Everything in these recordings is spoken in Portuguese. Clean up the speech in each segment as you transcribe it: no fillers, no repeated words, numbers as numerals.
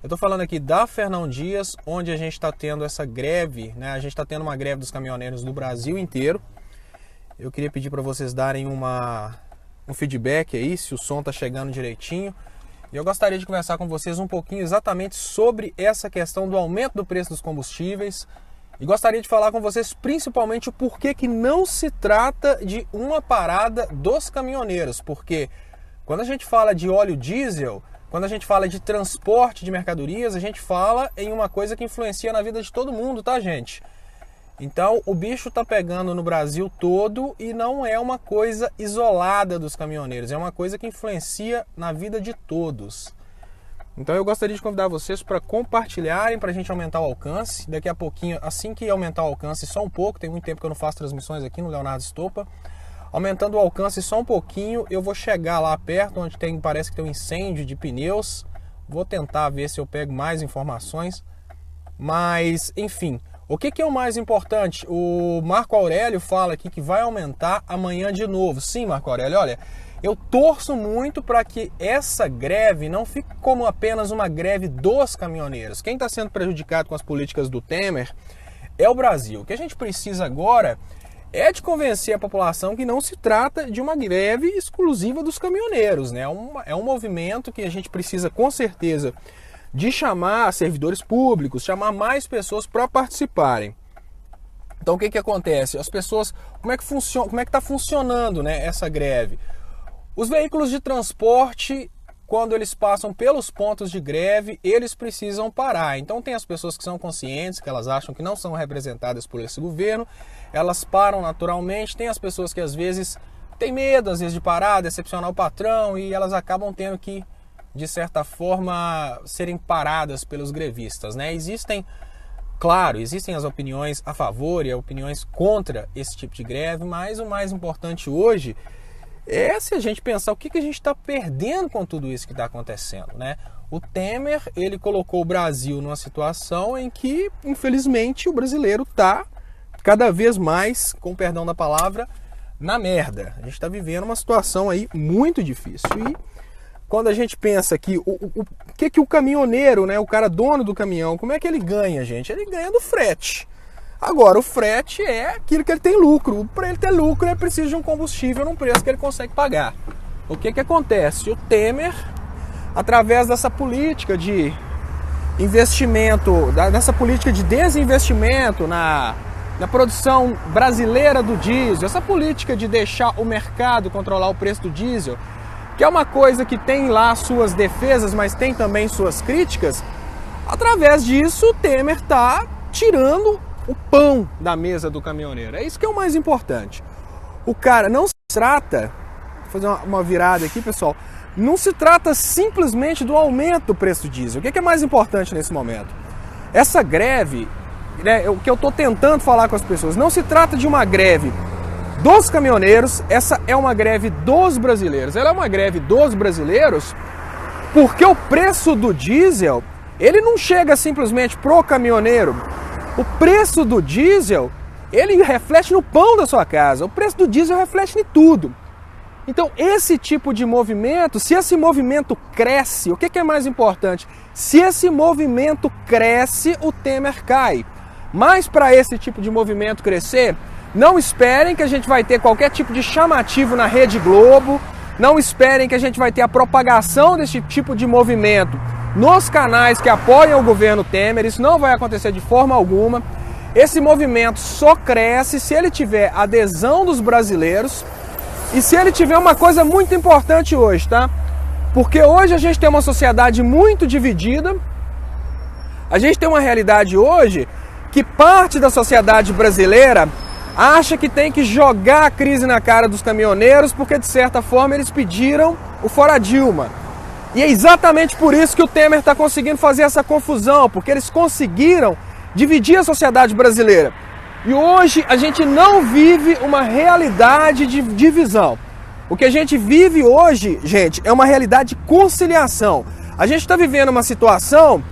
Eu estou falando aqui da Fernão Dias, onde a gente está tendo essa greve, né? A gente está tendo uma greve dos caminhoneiros do Brasil inteiro. Eu queria pedir para vocês darem um feedback aí, se o som está chegando direitinho. E eu gostaria de conversar com vocês um pouquinho exatamente sobre essa questão do aumento do preço dos combustíveis. E gostaria de falar com vocês principalmente o porquê que não se trata de uma parada dos caminhoneiros. Porque quando a gente fala de óleo diesel, quando a gente fala de transporte de mercadorias, a gente fala em uma coisa que influencia na vida de todo mundo, tá, gente? Então, o bicho tá pegando no Brasil todo e não é uma coisa isolada dos caminhoneiros, é uma coisa que influencia na vida de todos. Então, eu gostaria de convidar vocês para compartilharem, para a gente aumentar o alcance. Daqui a pouquinho, assim que aumentar o alcance só um pouco, tem muito tempo que eu não faço transmissões aqui no Leonardo Estopa. Aumentando o alcance só um pouquinho, eu vou chegar lá perto, onde parece que tem um incêndio de pneus. Vou tentar ver se eu pego mais informações. Mas, enfim, o que é o mais importante? O Marco Aurélio fala aqui que vai aumentar amanhã de novo. Sim, Marco Aurélio, olha, eu torço muito para que essa greve não fique como apenas uma greve dos caminhoneiros. Quem está sendo prejudicado com as políticas do Temer é o Brasil. O que a gente precisa agora é de convencer a população que não se trata de uma greve exclusiva dos caminhoneiros, né? É um movimento que a gente precisa, com certeza, de chamar servidores públicos, chamar mais pessoas para participarem. Então, o que acontece? As pessoas, como é que está funcionando, né, essa greve? Os veículos de transporte, quando eles passam pelos pontos de greve, eles precisam parar. Então tem as pessoas que são conscientes, que elas acham que não são representadas por esse governo, elas param naturalmente. Tem as pessoas que às vezes têm medo, às vezes, de parar, decepcionar o patrão, e elas acabam tendo que, de certa forma, serem paradas pelos grevistas, né? Existem as opiniões a favor e opiniões contra esse tipo de greve, mas o mais importante hoje é se a gente pensar o que a gente está perdendo com tudo isso que está acontecendo, né? O Temer, ele colocou o Brasil numa situação em que, infelizmente, o brasileiro está cada vez mais, com perdão da palavra, na merda. A gente está vivendo uma situação aí muito difícil. E quando a gente pensa que o que o caminhoneiro, né, o cara dono do caminhão, como é que ele ganha, gente? Ele ganha do frete. Agora, o frete é aquilo que ele tem lucro. Para ele ter lucro, ele precisa de um combustível num preço que ele consegue pagar. O que acontece? O Temer, através dessa política de investimento, dessa política de desinvestimento na produção brasileira do diesel, essa política de deixar o mercado controlar o preço do diesel, que é uma coisa que tem lá suas defesas, mas tem também suas críticas, através disso o Temer está tirando o pão da mesa do caminhoneiro. É isso que é o mais importante. O cara não se trata, vou fazer uma virada aqui, pessoal, não se trata simplesmente do aumento do preço do diesel. O que é mais importante nesse momento? Essa greve, né, o que eu estou tentando falar com as pessoas, não se trata de uma greve dos caminhoneiros, essa é uma greve dos brasileiros. Ela é uma greve dos brasileiros porque o preço do diesel, ele não chega simplesmente pro caminhoneiro. O preço do diesel, ele reflete no pão da sua casa. O preço do diesel reflete em tudo. Então, esse tipo de movimento, se esse movimento cresce, o que é mais importante? Se esse movimento cresce, o Temer cai. Mas para esse tipo de movimento crescer, não esperem que a gente vai ter qualquer tipo de chamativo na Rede Globo, não esperem que a gente vai ter a propagação desse tipo de movimento nos canais que apoiam o governo Temer. Isso não vai acontecer de forma alguma. Esse movimento só cresce se ele tiver adesão dos brasileiros e se ele tiver uma coisa muito importante hoje, tá? Porque hoje a gente tem uma sociedade muito dividida, a gente tem uma realidade hoje que parte da sociedade brasileira acha que tem que jogar a crise na cara dos caminhoneiros porque, de certa forma, eles pediram o fora Dilma. E é exatamente por isso que o Temer está conseguindo fazer essa confusão, porque eles conseguiram dividir a sociedade brasileira. E hoje a gente não vive uma realidade de divisão. O que a gente vive hoje, gente, é uma realidade de conciliação. A gente está vivendo uma situação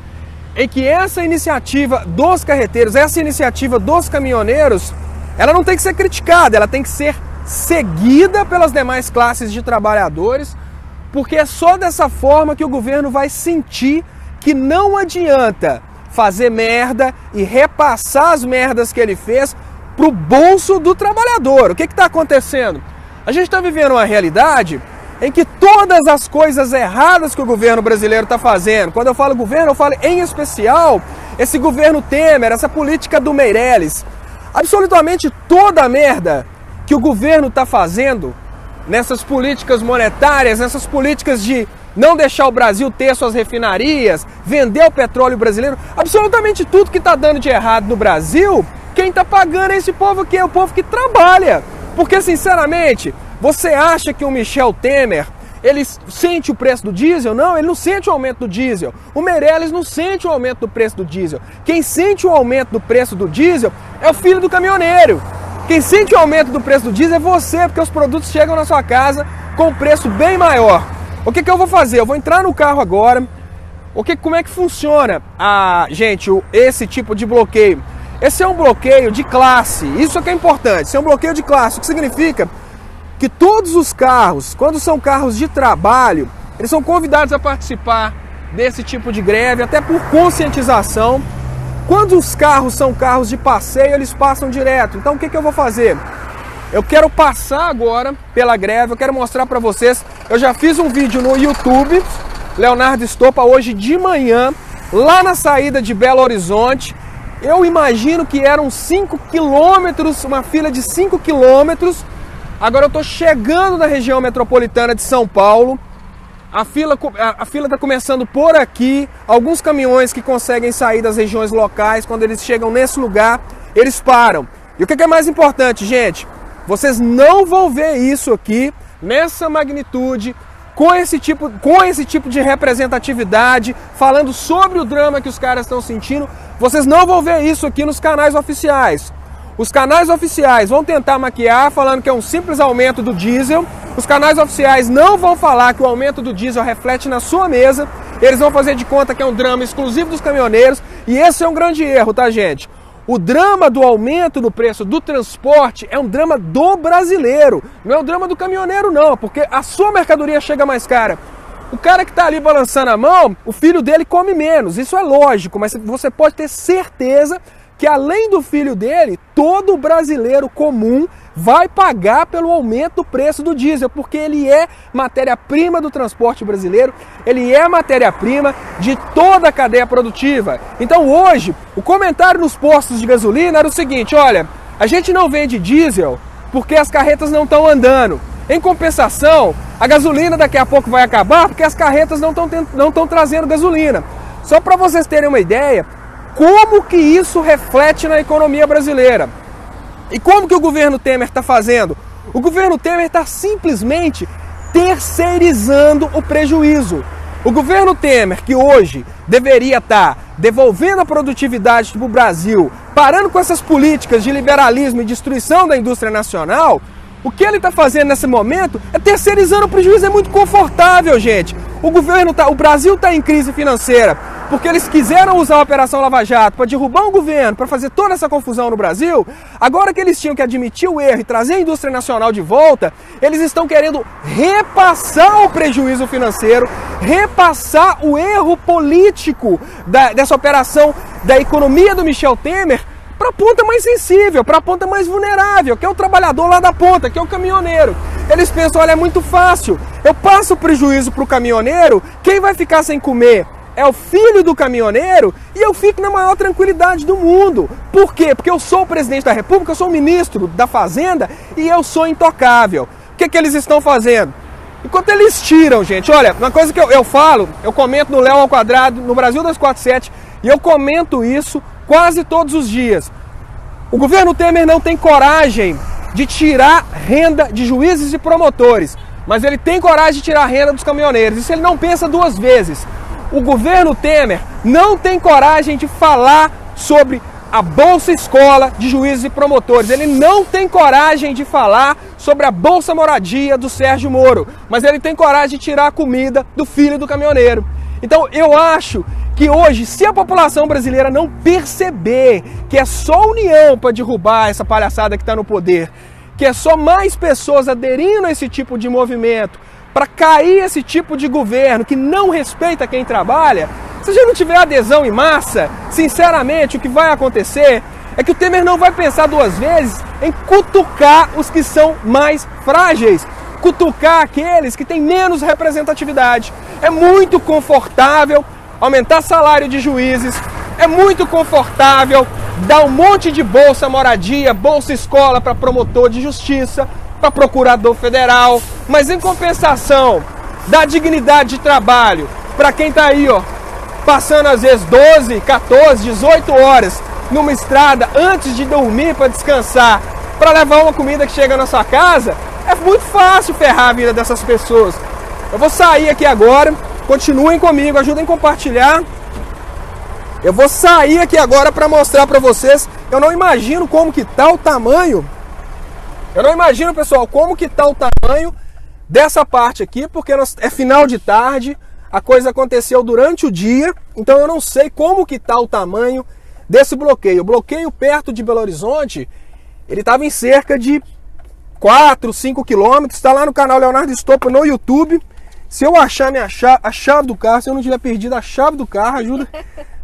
em que essa iniciativa dos carreteiros, essa iniciativa dos caminhoneiros, ela não tem que ser criticada, ela tem que ser seguida pelas demais classes de trabalhadores, porque é só dessa forma que o governo vai sentir que não adianta fazer merda e repassar as merdas que ele fez pro bolso do trabalhador. O que está acontecendo? A gente está vivendo uma realidade em que todas as coisas erradas que o governo brasileiro está fazendo, quando eu falo governo, eu falo em especial esse governo Temer, essa política do Meirelles, absolutamente toda a merda que o governo está fazendo nessas políticas monetárias, nessas políticas de não deixar o Brasil ter suas refinarias, vender o petróleo brasileiro, absolutamente tudo que está dando de errado no Brasil, quem está pagando é esse povo aqui, é o povo que trabalha. Porque, sinceramente, você acha que o Michel Temer, ele sente o preço do diesel? Não, ele não sente o aumento do diesel. O Meirelles não sente o aumento do preço do diesel. Quem sente o aumento do preço do diesel é o filho do caminhoneiro. Quem sente o aumento do preço do diesel é você, porque os produtos chegam na sua casa com um preço bem maior. O que eu vou fazer? Eu vou entrar no carro agora. Como é que funciona, gente, esse tipo de bloqueio? Esse é um bloqueio de classe. Isso é que é importante. Esse é um bloqueio de classe. O que significa que todos os carros, quando são carros de trabalho, eles são convidados a participar desse tipo de greve, até por conscientização. Quando os carros são carros de passeio, eles passam direto. Então o que eu vou fazer? Eu quero passar agora pela greve, eu quero mostrar para vocês. Eu já fiz um vídeo no YouTube, Leonardo Estopa, hoje de manhã, lá na saída de Belo Horizonte. Eu imagino que eram 5 quilômetros, uma fila de 5 quilômetros. Agora eu estou chegando na região metropolitana de São Paulo. A fila está começando por aqui. Alguns caminhões que conseguem sair das regiões locais, quando eles chegam nesse lugar, eles param. E o que é mais importante, gente? Vocês não vão ver isso aqui, nessa magnitude, com esse tipo de representatividade, falando sobre o drama que os caras estão sentindo. Vocês não vão ver isso aqui nos canais oficiais. Os canais oficiais vão tentar maquiar, falando que é um simples aumento do diesel. Os canais oficiais não vão falar que o aumento do diesel reflete na sua mesa. Eles vão fazer de conta que é um drama exclusivo dos caminhoneiros. E esse é um grande erro, tá, gente? O drama do aumento do preço do transporte é um drama do brasileiro. Não é um drama do caminhoneiro, não, porque a sua mercadoria chega mais cara. O cara que está ali balançando a mão, o filho dele come menos. Isso é lógico, mas você pode ter certeza que além do filho dele, todo brasileiro comum vai pagar pelo aumento do preço do diesel, porque ele é matéria-prima do transporte brasileiro, ele é matéria-prima de toda a cadeia produtiva. Então hoje, o comentário nos postos de gasolina era o seguinte: olha, a gente não vende diesel porque as carretas não estão andando. Em compensação, a gasolina daqui a pouco vai acabar porque as carretas não estão trazendo gasolina. Só para vocês terem uma ideia, como que isso reflete na economia brasileira? E como que o governo Temer está fazendo? O governo Temer está simplesmente terceirizando o prejuízo. O governo Temer, que hoje deveria estar devolvendo a produtividade para o Brasil, parando com essas políticas de liberalismo e destruição da indústria nacional, o que ele está fazendo nesse momento é terceirizando o prejuízo. É muito confortável, gente. O Brasil está em crise financeira porque eles quiseram usar a Operação Lava Jato para derrubar o governo, para fazer toda essa confusão no Brasil. Agora que eles tinham que admitir o erro e trazer a indústria nacional de volta, eles estão querendo repassar o prejuízo financeiro, repassar o erro político dessa operação da economia do Michel Temer para a ponta mais sensível, para a ponta mais vulnerável, que é o trabalhador lá da ponta, que é o caminhoneiro. Eles pensam: olha, é muito fácil, eu passo o prejuízo para o caminhoneiro, quem vai ficar sem comer é o filho do caminhoneiro e eu fico na maior tranquilidade do mundo. Por quê? Porque eu sou o presidente da República, eu sou o ministro da Fazenda e eu sou intocável. O que eles estão fazendo? Enquanto eles tiram, gente, olha, uma coisa que eu falo, eu comento no Léo ao Quadrado, no Brasil 247, e eu comento isso quase todos os dias. O governo Temer não tem coragem de tirar renda de juízes e promotores, mas ele tem coragem de tirar a renda dos caminhoneiros. Isso ele não pensa duas vezes. O governo Temer não tem coragem de falar sobre a Bolsa Escola de juízes e promotores. Ele não tem coragem de falar sobre a Bolsa Moradia do Sérgio Moro, mas ele tem coragem de tirar a comida do filho do caminhoneiro. Então eu acho que hoje, se a população brasileira não perceber que é só a união para derrubar essa palhaçada que está no poder, que é só mais pessoas aderindo a esse tipo de movimento, para cair esse tipo de governo que não respeita quem trabalha, se a gente não tiver adesão em massa, sinceramente o que vai acontecer é que o Temer não vai pensar duas vezes em cutucar os que são mais frágeis, cutucar aqueles que têm menos representatividade. É muito confortável aumentar salário de juízes, é muito confortável dar um monte de bolsa moradia, bolsa escola para promotor de justiça, para procurador federal, mas em compensação, dar dignidade de trabalho para quem está aí, ó, passando às vezes 12, 14, 18 horas numa estrada antes de dormir para descansar, para levar uma comida que chega na sua casa, é muito fácil ferrar a vida dessas pessoas. Eu vou sair aqui agora, continuem comigo, ajudem a compartilhar. Eu vou sair aqui agora para mostrar para vocês, eu não imagino como que tá o tamanho, eu não imagino, pessoal, como que tá o tamanho dessa parte aqui, porque é final de tarde, a coisa aconteceu durante o dia, então eu não sei como que tá o tamanho desse bloqueio. O bloqueio perto de Belo Horizonte, ele estava em cerca de 4, 5 quilômetros, está lá no canal Leonardo Stoppa no YouTube. Se eu achar a chave do carro, se eu não tiver perdido a chave do carro,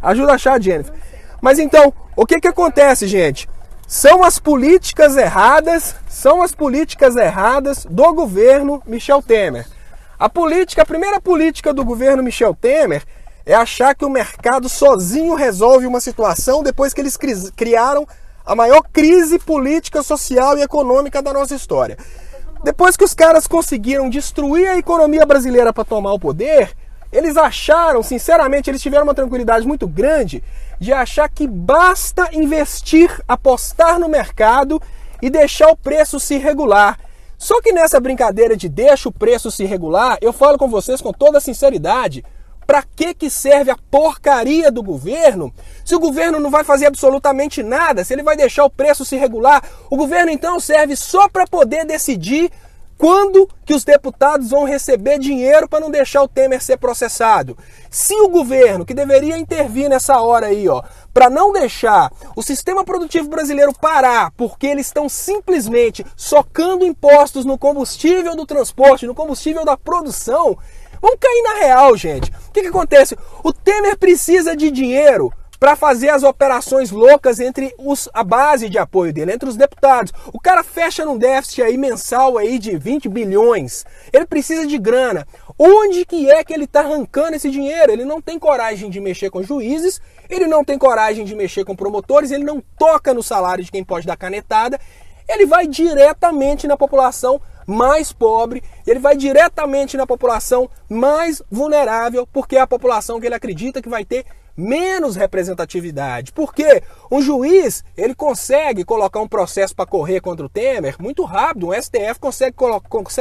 ajuda a achar, Jennifer. Mas então, o que acontece, gente? São as políticas erradas do governo Michel Temer. A primeira política do governo Michel Temer é achar que o mercado sozinho resolve uma situação depois que eles criaram a maior crise política, social e econômica da nossa história. Depois que os caras conseguiram destruir a economia brasileira para tomar o poder, eles acharam, sinceramente, eles tiveram uma tranquilidade muito grande de achar que basta investir, apostar no mercado e deixar o preço se regular. Só que nessa brincadeira de deixa o preço se regular, eu falo com vocês com toda sinceridade, para que serve a porcaria do governo? Se o governo não vai fazer absolutamente nada, se ele vai deixar o preço se regular, o governo então serve só para poder decidir quando que os deputados vão receber dinheiro para não deixar o Temer ser processado. Se o governo, que deveria intervir nessa hora aí, ó, para não deixar o sistema produtivo brasileiro parar, porque eles estão simplesmente socando impostos no combustível do transporte, no combustível da produção, vamos cair na real, gente. O que acontece? O Temer precisa de dinheiro para fazer as operações loucas entre a base de apoio dele, entre os deputados. O cara fecha num déficit aí mensal aí de 20 bilhões. Ele precisa de grana. Onde que é que ele está arrancando esse dinheiro? Ele não tem coragem de mexer com juízes, ele não tem coragem de mexer com promotores, ele não toca no salário de quem pode dar canetada. Ele vai diretamente na população mais pobre, ele vai diretamente na população mais vulnerável, porque é a população que ele acredita que vai ter menos representatividade. Porque um juiz, ele consegue colocar um processo para correr contra o Temer muito rápido, o STF consegue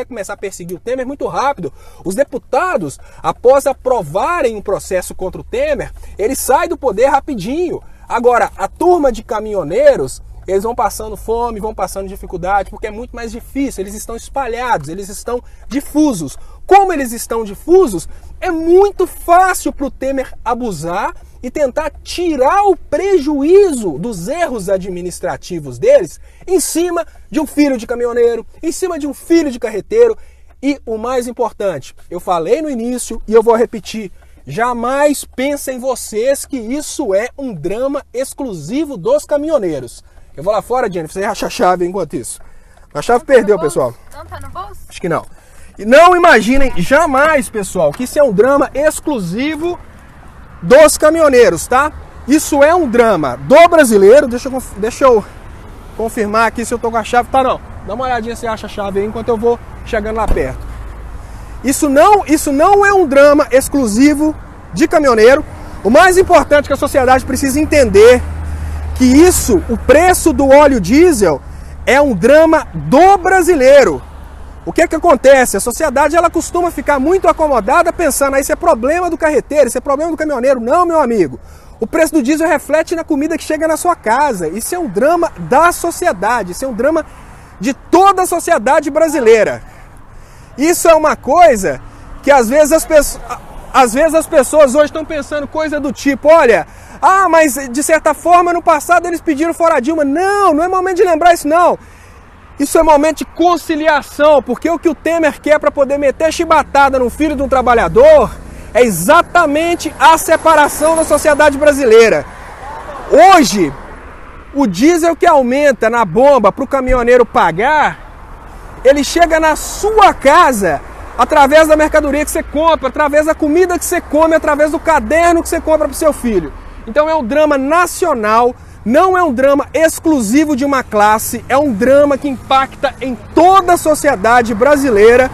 começar a perseguir o Temer muito rápido. Os deputados, após aprovarem um processo contra o Temer, eles saem do poder rapidinho. Agora, a turma de caminhoneiros, eles vão passando fome, vão passando dificuldade, porque é muito mais difícil, eles estão espalhados, eles estão difusos. Como eles estão difusos, é muito fácil para o Temer abusar e tentar tirar o prejuízo dos erros administrativos deles em cima de um filho de caminhoneiro, em cima de um filho de carreteiro. E o mais importante, eu falei no início e eu vou repetir, jamais pensem vocês que isso é um drama exclusivo dos caminhoneiros. Eu vou lá fora, Jennifer, você acha a chave enquanto isso. A chave perdeu, pessoal. Não tá no bolso? Acho que não. E não imaginem jamais, pessoal, que isso é um drama exclusivo dos caminhoneiros, tá? Isso é um drama do brasileiro. Deixa eu confirmar aqui se eu tô com a chave. Tá, não. Dá uma olhadinha se acha a chave aí enquanto eu vou chegando lá perto. Isso não é um drama exclusivo de caminhoneiro. O mais importante que a sociedade precisa entender que isso, o preço do óleo diesel, é um drama do brasileiro. O que acontece? A sociedade ela costuma ficar muito acomodada pensando, isso é problema do carreteiro, isso é problema do caminhoneiro. Não, meu amigo. O preço do diesel reflete na comida que chega na sua casa. Isso é um drama da sociedade, isso é um drama de toda a sociedade brasileira. Isso é uma coisa que às vezes as pessoas hoje estão pensando coisa do tipo, olha, mas de certa forma no passado eles pediram fora Dilma. Não é momento de lembrar isso não. Isso é momento de conciliação, porque o que o Temer quer para poder meter chibatada no filho de um trabalhador é exatamente a separação da sociedade brasileira. Hoje, o diesel que aumenta na bomba para o caminhoneiro pagar, ele chega na sua casa através da mercadoria que você compra, através da comida que você come, através do caderno que você compra para o seu filho. Então é um drama nacional, não é um drama exclusivo de uma classe, é um drama que impacta em toda a sociedade brasileira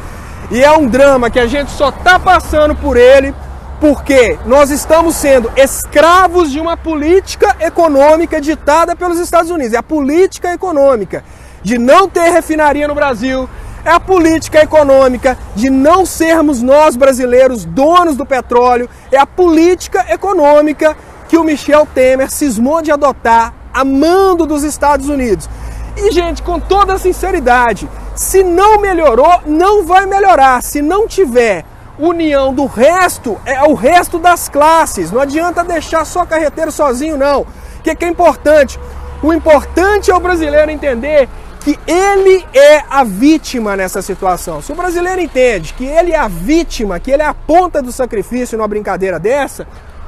e é um drama que a gente só está passando por ele porque nós estamos sendo escravos de uma política econômica ditada pelos Estados Unidos. É a política econômica de não ter refinaria no Brasil, é a política econômica de não sermos nós brasileiros donos do petróleo, é a política econômica que o Michel Temer cismou de adotar a mando dos Estados Unidos. E, gente, com toda sinceridade, se não melhorou, não vai melhorar. Se não tiver união do resto, é o resto das classes. Não adianta deixar só carreteiro sozinho, não. O que é importante? O importante é o brasileiro entender que ele é a vítima nessa situação. Se o brasileiro entende que ele é a vítima, que ele é a ponta do sacrifício numa brincadeira dessa,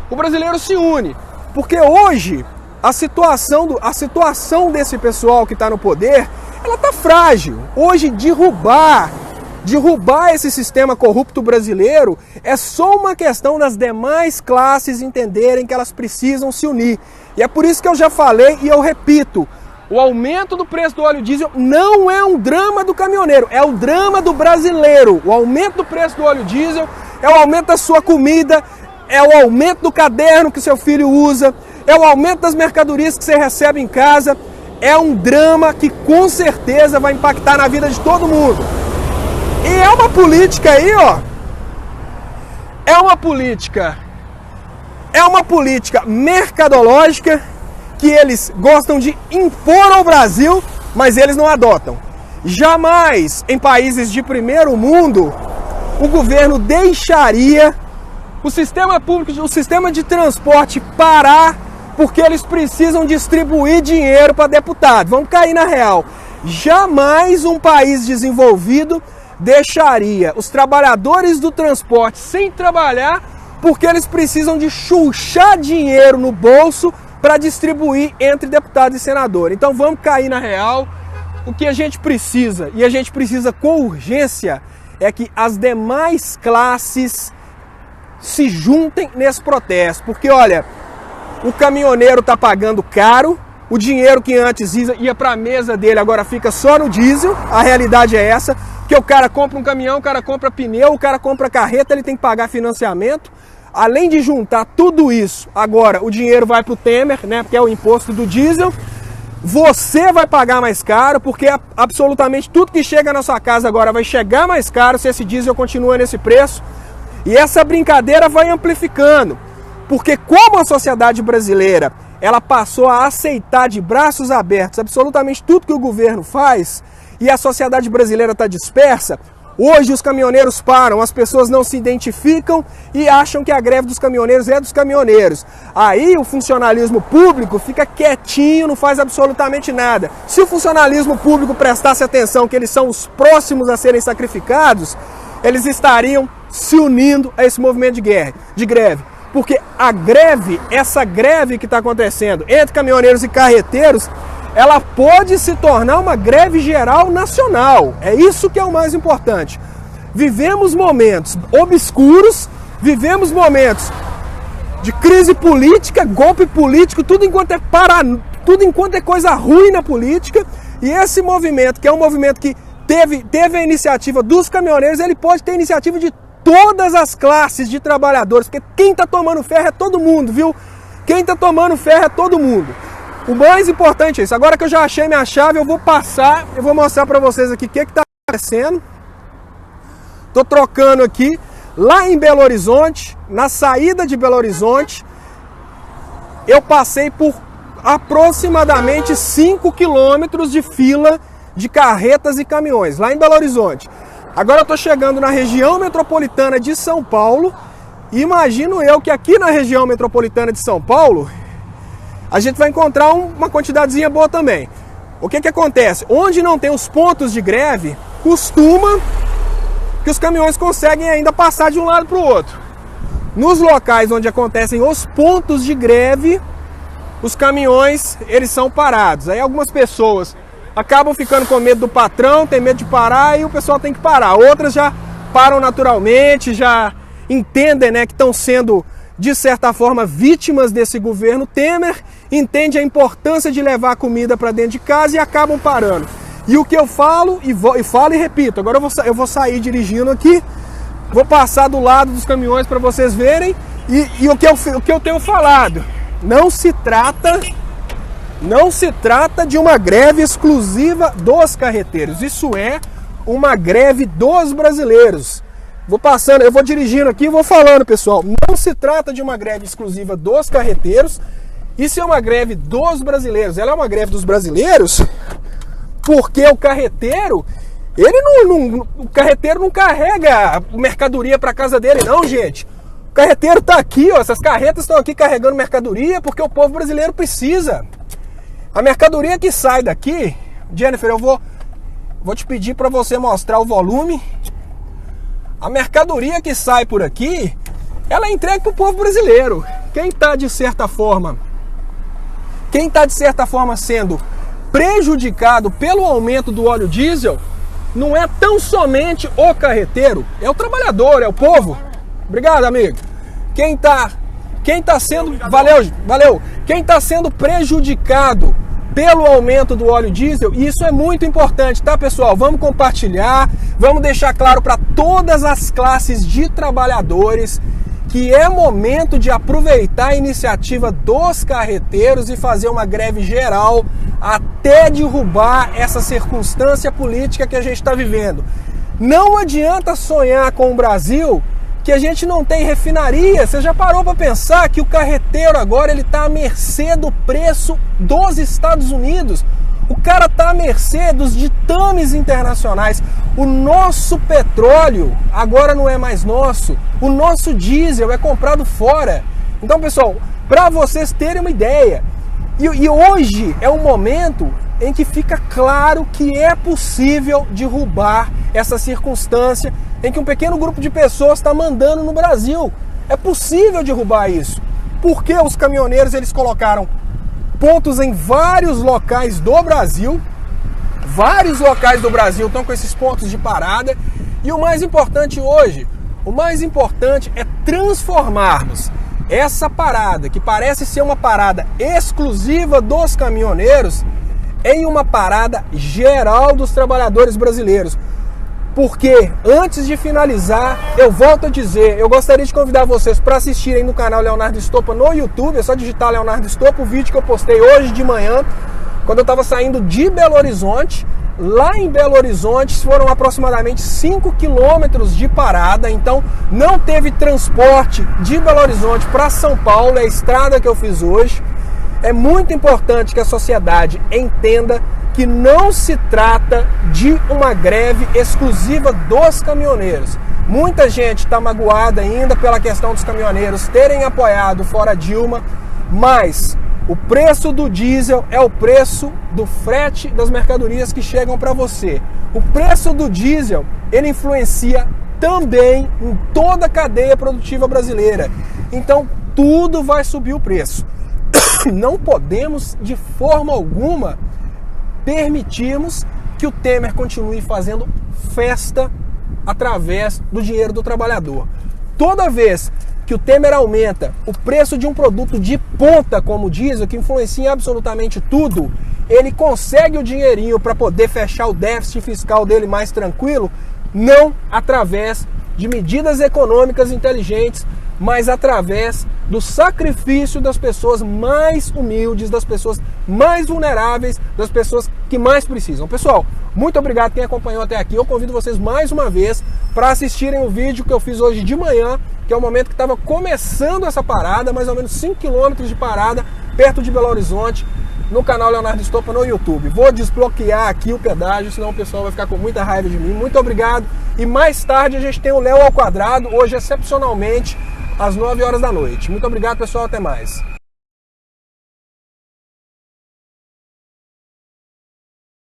o brasileiro se une. Porque hoje a situação desse pessoal que está no poder, ela está frágil. Hoje derrubar esse sistema corrupto brasileiro é só uma questão das demais classes entenderem que elas precisam se unir. E é por isso que eu já falei e eu repito, o aumento do preço do óleo diesel não é um drama do caminhoneiro, é o drama do brasileiro. O aumento do preço do óleo diesel é o aumento da sua comida, é o aumento do caderno que seu filho usa, é o aumento das mercadorias que você recebe em casa. É um drama que com certeza vai impactar na vida de todo mundo. E é uma política aí, ó. É uma política mercadológica que eles gostam de impor ao Brasil, mas eles não adotam. Jamais em países de primeiro mundo o governo deixaria o sistema público, o sistema de transporte parar porque eles precisam distribuir dinheiro para deputado. Vamos cair na real. Jamais um país desenvolvido deixaria os trabalhadores do transporte sem trabalhar porque eles precisam de chuchar dinheiro no bolso para distribuir entre deputado e senador. Então vamos cair na real. O que a gente precisa, e a gente precisa com urgência, é que as demais classes se juntem nesse protesto. Porque olha, o caminhoneiro está pagando caro, o dinheiro que antes ia para a mesa dele agora fica só no diesel. A realidade é essa, que o cara compra um caminhão, o cara compra pneu, o cara compra carreta, ele tem que pagar financiamento. Além de juntar tudo isso, agora o dinheiro vai para o Temer, né, porque é o imposto do diesel. Você vai pagar mais caro, porque absolutamente tudo que chega na sua casa agora vai chegar mais caro se esse diesel continua nesse preço. E essa brincadeira vai amplificando, porque como a sociedade brasileira ela passou a aceitar de braços abertos absolutamente tudo que o governo faz, e a sociedade brasileira está dispersa, hoje os caminhoneiros param, as pessoas não se identificam e acham que a greve dos caminhoneiros é dos caminhoneiros. Aí o funcionalismo público fica quietinho, não faz absolutamente nada. Se o funcionalismo público prestasse atenção que eles são os próximos a serem sacrificados, eles estariam se unindo a esse movimento de greve. Porque a greve, essa greve que está acontecendo entre caminhoneiros e carreteiros, ela pode se tornar uma greve geral nacional. É isso que é o mais importante. Vivemos momentos obscuros, vivemos momentos de crise política, golpe político, tudo enquanto é coisa ruim na política. E esse movimento, que é um movimento que teve a iniciativa dos caminhoneiros, ele pode ter a iniciativa de todas as classes de trabalhadores, porque quem está tomando ferro é todo mundo, viu? Quem está tomando ferro é todo mundo. O mais importante é isso. Agora que eu já achei minha chave, eu vou mostrar para vocês aqui o que está acontecendo. Estou trocando aqui, lá em Belo Horizonte, na saída de Belo Horizonte, eu passei por aproximadamente 5 quilômetros de fila de carretas e caminhões, lá em Belo Horizonte. Agora eu estou chegando na região metropolitana de São Paulo, e imagino eu que aqui na região metropolitana de São Paulo, a gente vai encontrar uma quantidadezinha boa também. o que acontece? Onde não tem os pontos de greve, costuma que os caminhões conseguem ainda passar de um lado para o outro. Nos locais onde acontecem os pontos de greve, os caminhões, eles são parados. Aí algumas pessoas acabam ficando com medo do patrão, tem medo de parar e o pessoal tem que parar. Outras já param naturalmente, já entendem, né, que estão sendo, de certa forma, vítimas desse governo Temer, entendem a importância de levar comida para dentro de casa e acabam parando. E o que eu falo, e repito, agora eu vou sair dirigindo aqui, vou passar do lado dos caminhões para vocês verem, e o que eu tenho falado, não se trata de uma greve exclusiva dos carreteiros, isso é uma greve dos brasileiros. Eu vou dirigindo aqui e vou falando, pessoal, não se trata de uma greve exclusiva dos carreteiros, isso é uma greve dos brasileiros. Ela é uma greve dos brasileiros porque o carreteiro, o carreteiro não carrega mercadoria para casa dele, não, gente. O carreteiro está aqui, ó, essas carretas estão aqui carregando mercadoria porque o povo brasileiro precisa. A mercadoria que sai daqui, Jennifer, eu vou te pedir para você mostrar o volume. A mercadoria que sai por aqui, ela é entregue para o povo brasileiro. Quem está de certa forma sendo prejudicado pelo aumento do óleo diesel, não é tão somente o carreteiro, é o trabalhador, é o povo. Obrigado, amigo. Quem tá sendo, valeu. Quem está sendo prejudicado pelo aumento do óleo diesel, e isso é muito importante, tá, pessoal? Vamos compartilhar, vamos deixar claro para todas as classes de trabalhadores que é momento de aproveitar a iniciativa dos carreteiros e fazer uma greve geral até derrubar essa circunstância política que a gente está vivendo. Não adianta sonhar com o Brasil que a gente não tem refinaria. Você já parou para pensar que o carreteiro agora ele está à mercê do preço dos Estados Unidos? O cara está à mercê dos ditames internacionais. O nosso petróleo agora não é mais nosso. O nosso diesel é comprado fora. Então, pessoal, para vocês terem uma ideia, e hoje é um momento em que fica claro que é possível derrubar essa circunstância em que um pequeno grupo de pessoas está mandando no Brasil. É possível derrubar isso. Porque os caminhoneiros eles colocaram pontos em vários locais do Brasil. Vários locais do Brasil estão com esses pontos de parada. E o mais importante hoje, é transformarmos essa parada, que parece ser uma parada exclusiva dos caminhoneiros, em uma parada geral dos trabalhadores brasileiros. Porque, antes de finalizar, eu volto a dizer, eu gostaria de convidar vocês para assistirem no canal Leonardo Estopa no YouTube. É só digitar Leonardo Estopa, o vídeo que eu postei hoje de manhã, quando eu estava saindo de Belo Horizonte. Lá em Belo Horizonte foram aproximadamente 5 quilômetros de parada, então não teve transporte de Belo Horizonte para São Paulo, é a estrada que eu fiz hoje. É muito importante que a sociedade entenda que não se trata de uma greve exclusiva dos caminhoneiros. Muita gente está magoada ainda pela questão dos caminhoneiros terem apoiado fora Dilma, mas o preço do diesel é o preço do frete das mercadorias que chegam para você. O preço do diesel, ele influencia também em toda a cadeia produtiva brasileira. Então, tudo vai subir o preço. Não podemos, de forma alguma, permitirmos que o Temer continue fazendo festa através do dinheiro do trabalhador. Toda vez que o Temer aumenta o preço de um produto de ponta como o diesel, que influencia em absolutamente tudo, ele consegue o dinheirinho para poder fechar o déficit fiscal dele mais tranquilo, não através de medidas econômicas inteligentes, mas através do sacrifício das pessoas mais humildes, das pessoas mais vulneráveis, das pessoas que mais precisam. Pessoal, muito obrigado quem acompanhou até aqui. Eu convido vocês mais uma vez para assistirem o vídeo que eu fiz hoje de manhã, que é o momento que estava começando essa parada, mais ou menos 5 km de parada, perto de Belo Horizonte, no canal Leonardo Estopa no YouTube. Vou desbloquear aqui o pedágio, senão o pessoal vai ficar com muita raiva de mim. Muito obrigado. E mais tarde a gente tem o Léo ao Quadrado, hoje excepcionalmente, às 9 horas da noite. Muito obrigado, pessoal. Até mais.